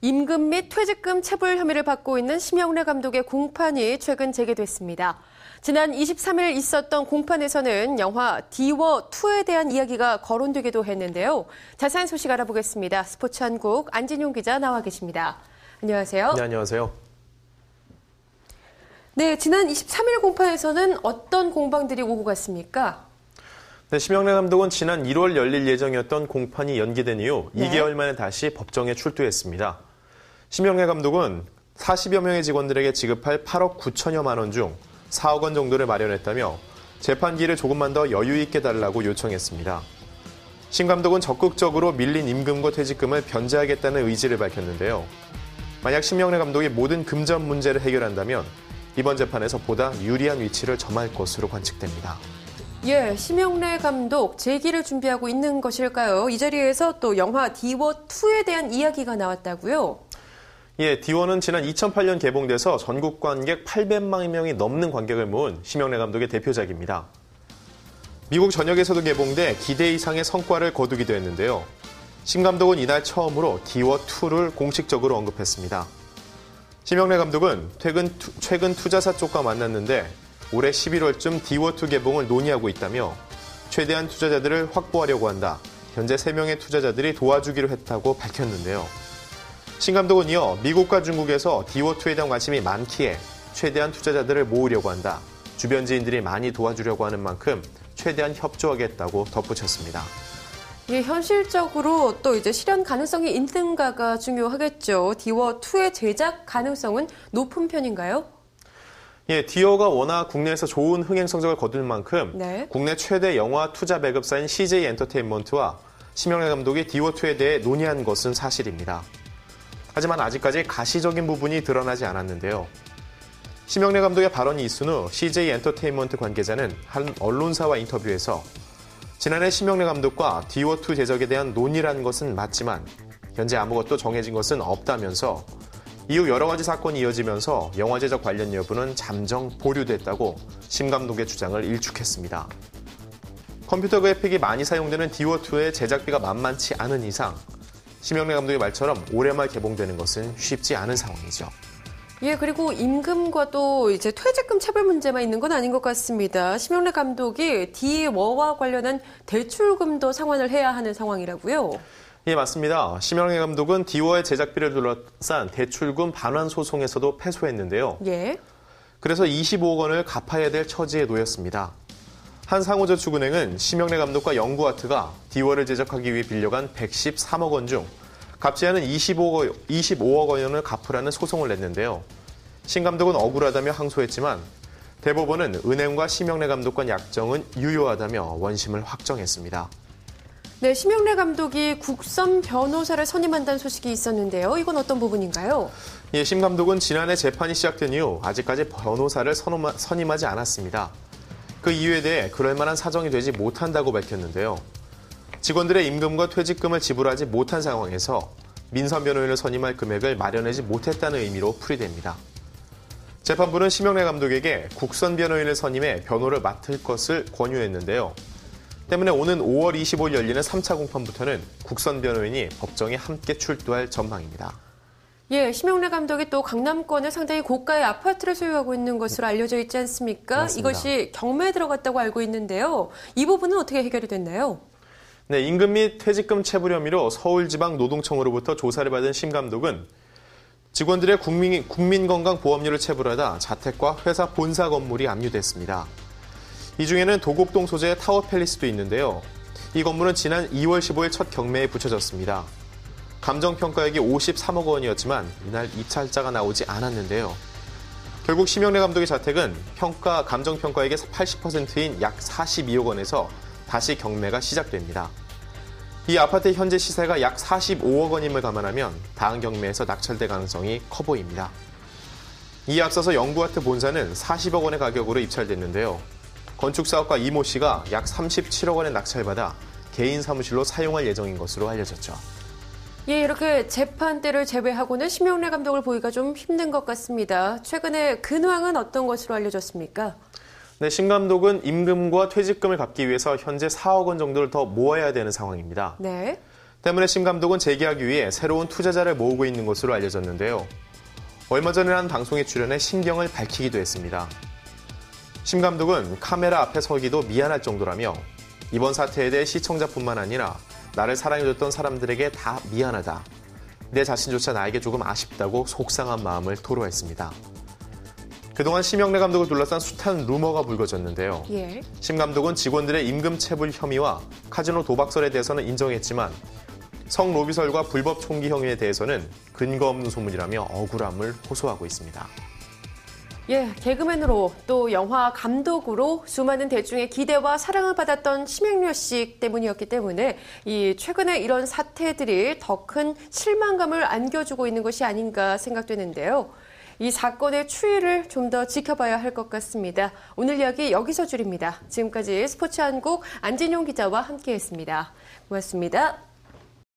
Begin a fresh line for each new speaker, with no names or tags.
임금 및 퇴직금 체불 혐의를 받고 있는 심영래 감독의 공판이 최근 재개됐습니다. 지난 23일 있었던 공판에서는 영화 디워2에 대한 이야기가 거론되기도 했는데요. 자세한 소식 알아보겠습니다. 스포츠한국 안진용 기자 나와 계십니다. 안녕하세요.
네, 안녕하세요.
네, 지난 23일 공판에서는 어떤 공방들이 오고 갔습니까?
네, 심영래 감독은 지난 1월 열릴 예정이었던 공판이 연기된 이후 2개월 만에 다시 법정에 출두했습니다. 심영래 감독은 40여 명의 직원들에게 지급할 8억 9천여만 원 중 4억 원 정도를 마련했다며 재판기를 조금만 더 여유 있게 달라고 요청했습니다. 심 감독은 적극적으로 밀린 임금과 퇴직금을 변제하겠다는 의지를 밝혔는데요. 만약 심영래 감독이 모든 금전 문제를 해결한다면 이번 재판에서 보다 유리한 위치를 점할 것으로 관측됩니다.
예, 심영래 감독 재기를 준비하고 있는 것일까요? 이 자리에서 또 영화 디워2에 대한 이야기가 나왔다고요?
예, 디워는 지난 2008년 개봉돼서 전국 관객 800만 명이 넘는 관객을 모은 심영래 감독의 대표작입니다. 미국 전역에서도 개봉돼 기대 이상의 성과를 거두기도 했는데요. 심 감독은 이날 처음으로 디워2를 공식적으로 언급했습니다. 심영래 감독은 최근 투자사 쪽과 만났는데 올해 11월쯤 디워2 개봉을 논의하고 있다며 최대한 투자자들을 확보하려고 한다. 현재 3명의 투자자들이 도와주기로 했다고 밝혔는데요. 심 감독은 이어 미국과 중국에서 디워2에 대한 관심이 많기에 최대한 투자자들을 모으려고 한다. 주변 지인들이 많이 도와주려고 하는 만큼 최대한 협조하겠다고 덧붙였습니다.
예, 현실적으로 또 이제 실현 가능성이 있는가가 중요하겠죠. 디워2의 제작 가능성은 높은 편인가요?
예, 디워가 워낙 국내에서 좋은 흥행 성적을 거둘 만큼 국내 최대 영화 투자 배급사인 CJ 엔터테인먼트와 심영래 감독이 디워2에 대해 논의한 것은 사실입니다. 하지만 아직까지 가시적인 부분이 드러나지 않았는데요. 심영래 감독의 발언이 있은 후 CJ 엔터테인먼트 관계자는 한 언론사와 인터뷰에서 지난해 심영래 감독과 디워2 제작에 대한 논의라는 것은 맞지만 현재 아무것도 정해진 것은 없다면서 이후 여러 가지 사건이 이어지면서 영화 제작 관련 여부는 잠정 보류됐다고 심 감독의 주장을 일축했습니다. 컴퓨터 그래픽이 많이 사용되는 디워2의 제작비가 만만치 않은 이상 심영래 감독의 말처럼 올해 말 개봉되는 것은 쉽지 않은 상황이죠.
예, 그리고 임금과도 이제 퇴직금 체불 문제만 있는 건 아닌 것 같습니다. 심영래 감독이 디워와 관련한 대출금도 상환을 해야 하는 상황이라고요?
예, 맞습니다. 심영래 감독은 디워의 제작비를 둘러싼 대출금 반환 소송에서도 패소했는데요.
예.
그래서 25억 원을 갚아야 될 처지에 놓였습니다. 한 상호저축은행은 심영래 감독과 영구아트가 디워를 제작하기 위해 빌려간 113억 원 중 갚지 않은 25억 원을 갚으라는 소송을 냈는데요. 심 감독은 억울하다며 항소했지만 대법원은 은행과 심영래 감독 간 약정은 유효하다며 원심을 확정했습니다.
네, 심영래 감독이 국선 변호사를 선임한다는 소식이 있었는데요. 이건 어떤 부분인가요?
예, 심 감독은 지난해 재판이 시작된 이후 아직까지 변호사를 선임하지 않았습니다. 그 이유에 대해 그럴 만한 사정이 되지 못한다고 밝혔는데요. 직원들의 임금과 퇴직금을 지불하지 못한 상황에서 민선 변호인을 선임할 금액을 마련하지 못했다는 의미로 풀이됩니다. 재판부는 심영래 감독에게 국선 변호인을 선임해 변호를 맡을 것을 권유했는데요. 때문에 오는 5월 25일 열리는 3차 공판부터는 국선 변호인이 법정에 함께 출두할 전망입니다.
예, 심영래 감독이 또 강남권에 상당히 고가의 아파트를 소유하고 있는 것으로 알려져 있지 않습니까?
맞습니다.
이것이 경매에 들어갔다고 알고 있는데요. 이 부분은 어떻게 해결이 됐나요?
네, 임금 및 퇴직금 체불 혐의로 서울지방노동청으로부터 조사를 받은 심 감독은 직원들의 국민건강보험료를 체불하다 자택과 회사 본사 건물이 압류됐습니다. 이 중에는 도곡동 소재의 타워팰리스도 있는데요. 이 건물은 지난 2월 15일 첫 경매에 붙여졌습니다. 감정평가액이 53억 원이었지만 이날 입찰자가 나오지 않았는데요. 결국 심영래 감독의 자택은 감정평가액의 80%인 약 42억 원에서 다시 경매가 시작됩니다. 이 아파트의 현재 시세가 약 45억 원임을 감안하면 다음 경매에서 낙찰될 가능성이 커 보입니다. 이에 앞서서 영구아트 본사는 40억 원의 가격으로 입찰됐는데요. 건축사업가 이모 씨가 약 37억 원에 낙찰받아 개인 사무실로 사용할 예정인 것으로 알려졌죠.
예, 이렇게 재판대를 제외하고는 심영래 감독을 보기가 좀 힘든 것 같습니다. 최근에 근황은 어떤 것으로 알려졌습니까?
네, 심 감독은 임금과 퇴직금을 갚기 위해서 현재 4억 원 정도를 더 모아야 되는 상황입니다.
네.
때문에 심 감독은 재계하기 위해 새로운 투자자를 모으고 있는 것으로 알려졌는데요. 얼마 전에 한 방송에 출연해 심경을 밝히기도 했습니다. 심 감독은 카메라 앞에 서기도 미안할 정도라며 이번 사태에 대해 시청자뿐만 아니라 나를 사랑해줬던 사람들에게 다 미안하다. 내 자신조차 나에게 조금 아쉽다고 속상한 마음을 토로했습니다. 그동안 심영래 감독을 둘러싼 숱한 루머가 불거졌는데요. 심 감독은 직원들의 임금 체불 혐의와 카지노 도박설에 대해서는 인정했지만 성로비설과 불법 총기 행위에 대해서는 근거 없는 소문이라며 억울함을 호소하고 있습니다.
개그맨으로 또 영화 감독으로 수많은 대중의 기대와 사랑을 받았던 심영래 씨 때문이었기 때문에 최근에 이런 사태들이 더 큰 실망감을 안겨주고 있는 것이 아닌가 생각되는데요. 이 사건의 추이를 좀 더 지켜봐야 할 것 같습니다. 오늘 이야기 여기서 줄입니다. 지금까지 스포츠한국 안진용 기자와 함께했습니다. 고맙습니다.